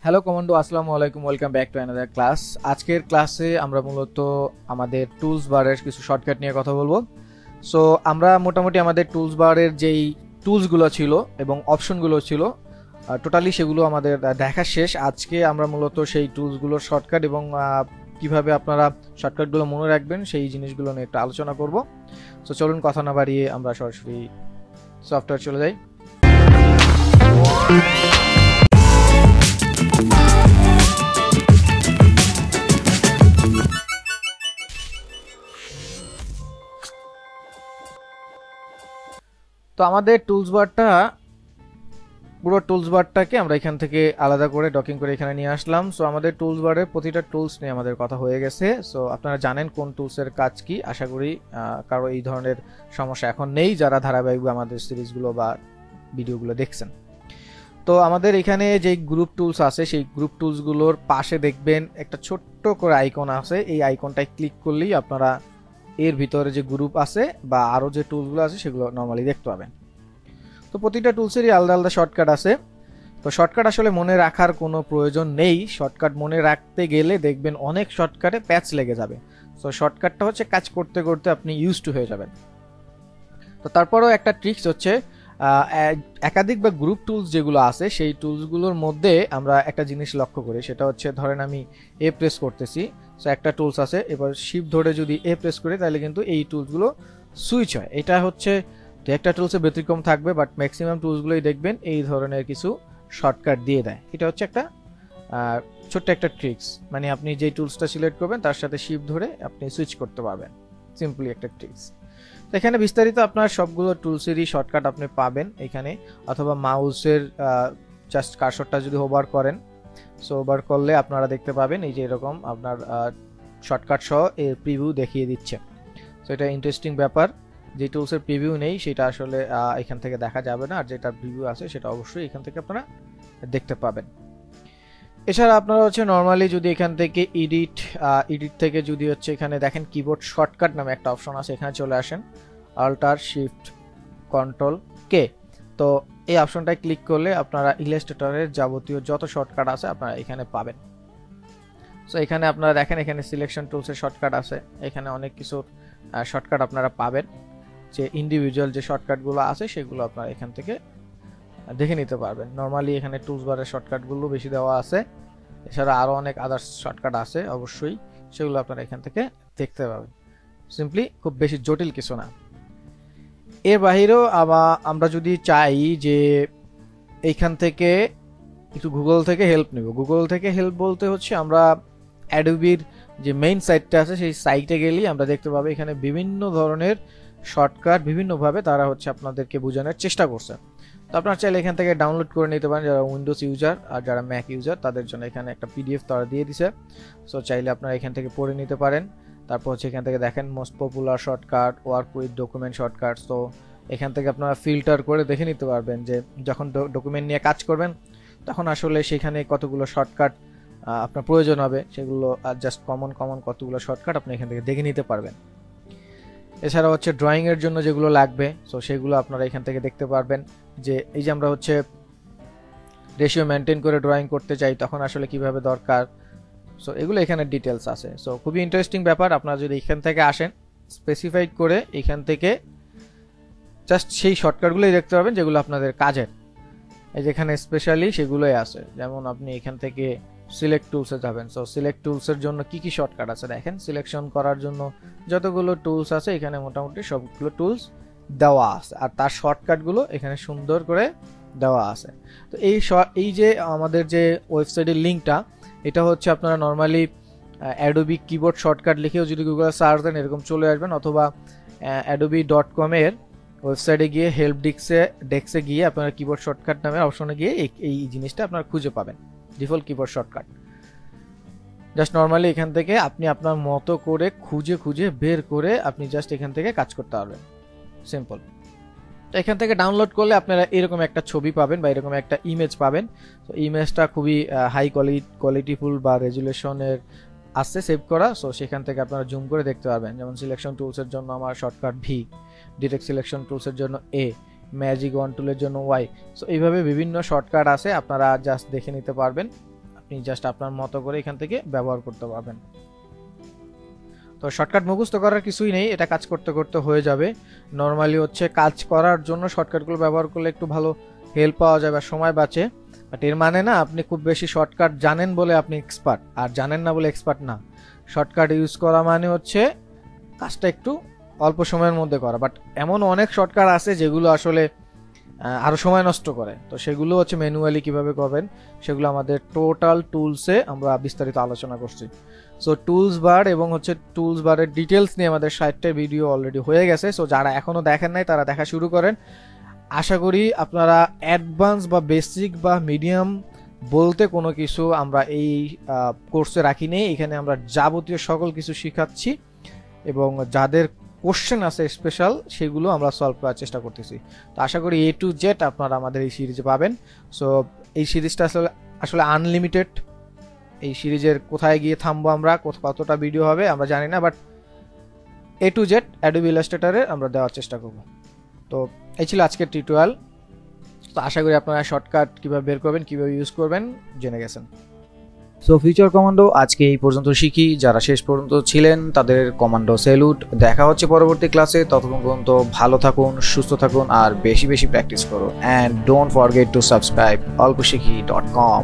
Hello commando, আসসালামু আলাইকুম। Welcome back to another class. আজকের ক্লাসে আমরা মূলত আমাদের টুলস বারের কিছু শর্টকাট নিয়ে কথা বলবো। সো আমরা মোটামুটি আমাদের টুলস বারের যেই টুলসগুলো ছিল এবং অপশনগুলো ছিল টোটালি সেগুলো আমাদের দেখা শেষ। আজকে আমরা মূলত সেই টুলসগুলোর শর্টকাট এবং কিভাবে আপনারা শর্টকাটগুলো মনে রাখবেন সেই জিনিসগুলো নিয়ে একটু আলোচনা করব। সো চলুন কথা না বাড়িয়ে আমরা সরাসরি সফটওয়্যার চলে যাই। তো আমাদের টুলস বারটা পুরো টুলস বারটাকে আমরা এখান থেকে আলাদা করে ডকিং করে এখানে নিয়ে আসলাম। সো আমাদের টুলস বারের প্রতিটা টুলস নিয়ে আমাদের কথা হয়ে গেছে। সো আপনারা জানেন কোন টুলসের কাজ কি। আশা করি কারো এই ধরনের সমস্যা এখন নেই যারা ধারাবাহিক আমাদের সিরিজগুলো বা ভিডিওগুলো দেখছেন। তো আমাদের এখানে যে গ্রুপ টুলস আছে সেই গ্রুপ টুলসগুলোর পাশে দেখবেন একটা ছোট্ট করে আইকন আছে। এই আইকনটায় ক্লিক করলেই আপনারা এর ভিতরে যে গ্রুপ আছে বা আরো যে টুলসগুলো আছে সেগুলো নরমালি দেখতে পাবেন। তো প্রতিটা টুলসেরই আলাদা আলাদা শর্টকাট আছে। তো শর্টকাট আসলে মনে রাখার কোনো প্রয়োজন নেই। শর্টকাট মনে রাখতে গেলে দেখবেন অনেক শর্টকাটে প্যাচ লেগে যাবে। সো শর্টকাটটা হচ্ছে কাজ করতে করতে আপনি ইউজ টু হয়ে যাবেন। তো তারপরও একটা ট্রিক্স হচ্ছে একাধিক বা গ্রুপ টুলস যেগুলো আছে সেই টুলসগুলোর মধ্যে আমরা একটা জিনিস লক্ষ্য করি, সেটা হচ্ছে ধরেন আমি এ প্রেস করতেছি। সো একটা টুলস আছে, এবার শিফট ধরে যদি এ প্রেস করি তাহলে কিন্তু এই টুলসগুলো সুইচ হয়। এটা হচ্ছে একটা টুলসে ব্যতিক্রম থাকবে, বাট ম্যাক্সিমাম টুলসগুলোই দেখবেন এই ধরনের কিছু শর্টকাট দিয়ে দেয়। এটা হচ্ছে একটা ছোট্ট একটা ট্রিক্স, মানে আপনি যে টুলসটা সিলেক্ট করবেন তার সাথে শিফট ধরে আপনি সুইচ করতে পারবেন। সিম্পলি একটা ট্রিক্স। তো এখানে বিস্তারিত আপনার সবগুলো টুলসেরই শর্টকাট আপনি পাবেন এখানে, অথবা মাউসের জাস্ট কার্সরটা যদি হোভার করেন, সো হোভার করলে আপনারা দেখতে পাবেন এই যে এরকম আপনার শর্টকাট সহ এর প্রিভিউ দেখিয়ে দিচ্ছে। সো এটা ইন্টারেস্টিং ব্যাপার। যে টুলসের প্রিভিউ নেই সেটা আসলে এখান থেকে দেখা যাবে না, আর যেটা প্রিভিউ আছে সেটা অবশ্যই এখান থেকে আপনারা দেখতে পাবেন। এছাড়া আপনারা হচ্ছে নর্মালি যদি এখান থেকে এডিট থেকে যদি হচ্ছে এখানে দেখেন কিবোর্ড শর্টকাট নামে একটা অপশন আছে, এখানে চলে আসেন অল্টার শিফট কন্ট্রোল কে। তো এই অপশনটায় ক্লিক করলে আপনারা ইলাস্ট্রেটরের যাবতীয় যত শর্টকাট আছে আপনারা এখানে পাবেন। সো এখানে আপনারা দেখেন এখানে সিলেকশন টুলসের শর্টকাট আছে, এখানে অনেক কিছু শর্টকাট আপনারা পাবেন। যে ইন্ডিভিজুয়াল যে শর্টকাটগুলো আছে সেগুলো আপনারা এখান থেকে দেখে নিতে পারবেন। নরমালি এখানে টুলস বারের শর্টকাটগুলো বেশি দেওয়া আছে, এছাড়া আরও অনেক আদার্স শর্টকাট আছে অবশ্যই, সেগুলো আপনারা এখান থেকে দেখতে পাবেন। সিম্পলি খুব বেশি জটিল কিছু না। এর বাহিরেও আমরা যদি চাই যে এইখান থেকে একটু গুগল থেকে হেল্প নেব, গুগল থেকে হেল্প বলতে হচ্ছে আমরা অ্যাডোবির যে মেইন সাইটটা আছে সেই সাইটে গেলেই আমরা দেখতে পাবো এখানে বিভিন্ন ধরনের শর্টকাট বিভিন্নভাবে তারা হচ্ছে আপনাদেরকে বোঝানোর চেষ্টা করছে। তো আপনারা চাইলে এখান থেকে ডাউনলোড করে নিতে পারেন যারা উইন্ডোজ ইউজার, আর যারা ম্যাক ইউজার তাদের জন্য এখানে একটা পিডিএফ তারা দিয়ে দিছে। সো চাইলে আপনারা এখান থেকে পড়ে নিতে পারেন। তারপর হচ্ছে এখান থেকে দেখেন most popular shortcut, work with document shortcut. তো এখান থেকে আপনারা ফিল্টার করে দেখে নিতে পারবেন যে যখন ডকুমেন্ট নিয়ে কাজ করবেন তখন আসলে সেখানে কতগুলো শর্টকাট আপনার প্রয়োজন হবে, সেগুলো জাস্ট কমন কতগুলো শর্টকাট আপনি এখান থেকে দেখে নিতে পারবেন। এছাড়া হচ্ছে ড্রয়িং এর জন্য যেগুলো লাগবে সো সেগুলো আপনারা এখান থেকে দেখতে পারবেন। যে এই যে আমরা হচ্ছে রেশিও মেনটেন করে ড্রয়িং করতে চাই তখন আসলে কিভাবে দরকার, সো এগুলো এখানে ডিটেলস আছে। সো খুবই ইন্টারেস্টিং ব্যাপার। আপনারা যদি এখান থেকে আসেন স্পেসিফাইড করে এখান থেকে জাস্ট সেই শর্টকাটগুলোই দেখতে পাবেন যেগুলো আপনাদের কাজের। এই যেখানে স্পেশালি সেগুলোই আছে, যেমন আপনি এখান থেকে সিলেক্ট টুলসে যাবেন। সো সিলেক্ট টুলসের জন্য কি কি শর্টকাট আছে দেখেন, সিলেকশন করার জন্য যতগুলো টুলস আছে এখানে মোটামুটি সবগুলো টুলস দেওয়া আছে, আর তার শর্টকাটগুলো এখানে সুন্দর করে দেওয়া আছে। তো এই যে আমাদের যে ওয়েবসাইটের লিঙ্কটা, এটা হচ্ছে আপনারা নর্মালি অ্যাডোবি কিবোর্ড শর্টকাট লিখেও যদি গুগলে সার্চ দেন এরকম চলে আসবেন, অথবা adobe.com এর ওয়েবসাইটে গিয়ে হেল্প ডেস্কে গিয়ে আপনারা কিবোর্ড শর্টকাট নামের অপশনে গিয়ে এই জিনিসটা আপনারা খুঁজে পাবেন, default keyboard shortcut. Just normally এখান থেকে আপনি আপনার মতো করে খুঁজে বের করে আপনি জাস্ট এখান থেকে কাজ করতে পারবেন, সিম্পল। তো এখান থেকে ডাউনলোড করলে আপনারা এরকম একটা ছবি পাবেন বা এরকম একটা ইমেজ পাবেন। তো ইমেজটা খুবই হাই কোয়ালিটিফুল বা রেজুলেশনের আছে সেভ করা। সো সেখান থেকে আপনারা জুম করে দেখতে পারবেন। যেমন সিলেকশন টুলসের জন্য আমার শর্টকাট ভি, ডিরেক্ট সিলেকশন টুলসের জন্য এ, ম্যাজিক ওয়ান টুলের জন্য ওয়াই। সো এইভাবে বিভিন্ন শর্টকাট আছে, আপনারা জাস্ট দেখে নিতে পারবেন আপনি জাস্ট আপনার মতো করে এখান থেকে ব্যবহার করতে পারবেন। তো শর্টকাট মুখস্থ করার কিছুই নেই, এটা কাজ করতে করতে হয়ে যাবে। নর্মালি হচ্ছে কাজ করার জন্য শর্টকাটগুলো ব্যবহার করলে একটু ভালো হেল্প পাওয়া যায় বা সময় বাঁচে, বাট এর মানে না আপনি খুব বেশি শর্টকাট জানেন বলে আপনি এক্সপার্ট, আর জানেন না বলে এক্সপার্ট না। শর্টকাট ইউজ করা মানে হচ্ছে কাজটা একটু অল্প সময়ের মধ্যে করা, বাট এমন অনেক শর্টকাট আছে যেগুলো আসলে আরও সময় নষ্ট করে। তো সেগুলো হচ্ছে ম্যানুয়ালি কিভাবে করবেন সেগুলো আমাদের টোটাল টুলসে আমরা বিস্তারিত আলোচনা করছি। সো টুলস বার এবং হচ্ছে টুলস বারের ডিটেলস নিয়ে আমাদের 60টা ভিডিও অলরেডি হয়ে গেছে। সো যারা এখনও দেখেন নাই তারা দেখা শুরু করেন। আশা করি আপনারা অ্যাডভান্স বা বেসিক বা মিডিয়াম বলতে কোনো কিছু আমরা এই কোর্সে রাখি নেই। এখানে আমরা যাবতীয় সকল কিছু শেখাচ্ছি এবং যাদের কোশ্চেন আছে স্পেশাল সেগুলো আমরা সলভ করার চেষ্টা করতেছি। তো আশা করি A to Z আপনারা আমাদের এই সিরিজে পাবেন। সো এই সিরিজটা আসলে আনলিমিটেড। এই সিরিজের কোথায় গিয়ে থামবো আমরা, কতটা ভিডিও হবে আমরা জানি না, but A to Z Adobe ইলাস্ট্রেটরে আমরা দেওয়ার চেষ্টা করব। তো এই ছিল আজকের টিউটোরিয়াল। তো আশা করি আপনারা শর্টকাট কীভাবে বের করবেন, কীভাবে ইউজ করবেন জেনে গেছেন। সো ফিউচার কমান্ডো আজকে এই পর্যন্ত শিখি। যারা শেষ পর্যন্ত ছিলেন তাদের কমান্ডো স্যালুট। দেখা হচ্ছে পরবর্তী ক্লাসে। ততক্ষণ পর্যন্ত ভালো থাকুন, সুস্থ থাকুন আর বেশি বেশি প্র্যাকটিস করুন। And don't forget to subscribe olposhikhi.com।